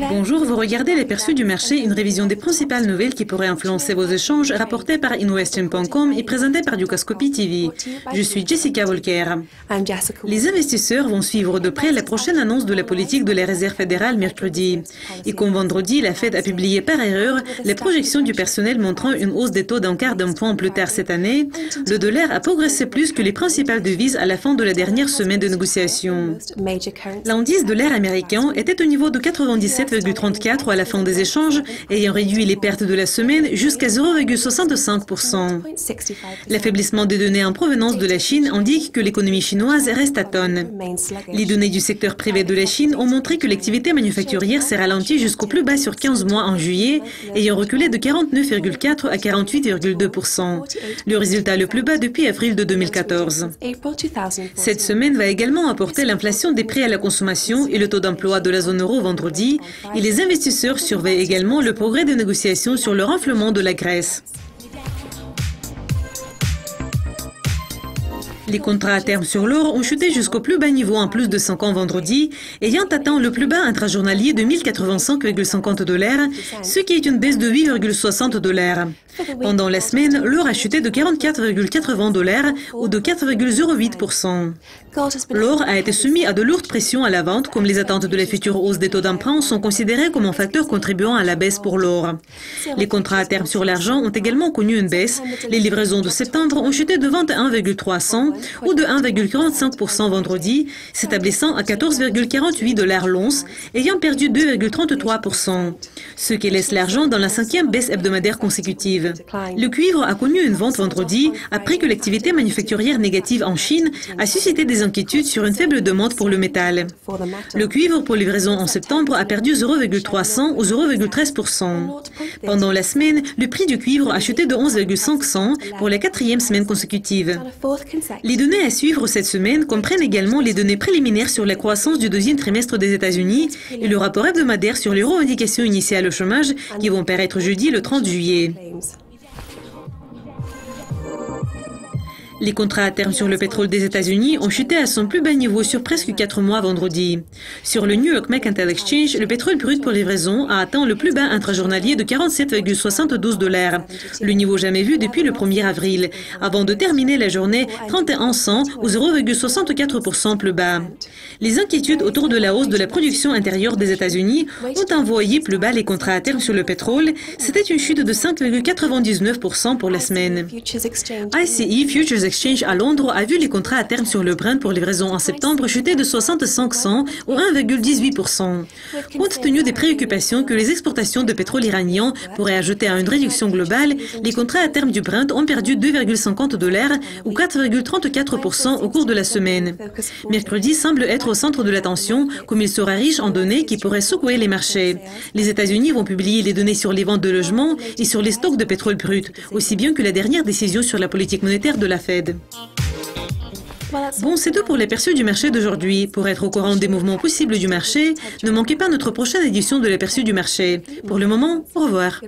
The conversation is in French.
Bonjour, vous regardez les perçus du marché, une révision des principales nouvelles qui pourraient influencer vos échanges, rapportée par Investing.com et présentée par Dukascopy TV. Je suis Jessica Volker. Les investisseurs vont suivre de près la prochaine annonce de la politique de la Réserve fédérale mercredi. Et comme vendredi, la Fed a publié par erreur les projections du personnel montrant une hausse des taux d'un quart d'un point plus tard cette année, le dollar a progressé plus que les principales devises à la fin de la dernière semaine de négociation. L'indice dollar américain était au niveau de 97,34 à la fin des échanges, ayant réduit les pertes de la semaine jusqu'à 0,65%. L'affaiblissement des données en provenance de la Chine indique que l'économie chinoise reste atone. Les données du secteur privé de la Chine ont montré que l'activité manufacturière s'est ralentie jusqu'au plus bas sur 15 mois en juillet, ayant reculé de 49,4 à 48,2%, le résultat le plus bas depuis avril de 2014. Cette semaine va également apporter l'inflation des prix à la consommation et le taux d'emploi de la zone euro vendredi, et les investisseurs surveillent également le progrès des négociations sur le renflement de la Grèce. Les contrats à terme sur l'or ont chuté jusqu'au plus bas niveau en plus de 5 ans vendredi, ayant atteint le plus bas intrajournalier de 1085,50 $, ce qui est une baisse de 8,60 $. Pendant la semaine, l'or a chuté de 44,80 $ ou de 4,08%. L'or a été soumis à de lourdes pressions à la vente, comme les attentes de la future hausse des taux d'emprunt sont considérées comme un facteur contribuant à la baisse pour l'or. Les contrats à terme sur l'argent ont également connu une baisse. Les livraisons de septembre ont chuté de 21,3 ou de 1,45% vendredi, s'établissant à 14,48 $ l'once, ayant perdu 2,33%, ce qui laisse l'argent dans la 5e baisse hebdomadaire consécutive. Le cuivre a connu une vente vendredi après que l'activité manufacturière négative en Chine a suscité des inquiétudes sur une faible demande pour le métal. Le cuivre pour livraison en septembre a perdu 0,3 ou 0,13%. Pendant la semaine, le prix du cuivre a chuté de 11,5 pour la 4e semaine consécutive. Les données à suivre cette semaine comprennent également les données préliminaires sur la croissance du deuxième trimestre des États-Unis et le rapport hebdomadaire sur les revendications initiales au chômage qui vont paraître jeudi le 30 juillet. Les contrats à terme sur le pétrole des États-Unis ont chuté à son plus bas niveau sur presque 4 mois vendredi. Sur le New York Mercantile Exchange, le pétrole brut pour livraison a atteint le plus bas intrajournalier de 47,72 $, le niveau jamais vu depuis le 1er avril, avant de terminer la journée 31 cents ou 0,64% plus bas. Les inquiétudes autour de la hausse de la production intérieure des États-Unis ont envoyé plus bas les contrats à terme sur le pétrole. C'était une chute de 5,99% pour la semaine. ICE Futures Exchange à Londres a vu les contrats à terme sur le Brent pour livraison en septembre chuter de 65 cents ou 1,18%. Compte tenu des préoccupations que les exportations de pétrole iranien pourraient ajouter à une réduction globale, les contrats à terme du Brent ont perdu 2,50 $ ou 4,34% au cours de la semaine. Mercredi semble être au centre de l'attention, comme il sera riche en données qui pourraient secouer les marchés. Les États-Unis vont publier les données sur les ventes de logements et sur les stocks de pétrole brut, aussi bien que la dernière décision sur la politique monétaire de la Fed. Bon, c'est tout pour l'aperçu du marché d'aujourd'hui. Pour être au courant des mouvements possibles du marché, ne manquez pas notre prochaine édition de l'aperçu du marché. Pour le moment, au revoir.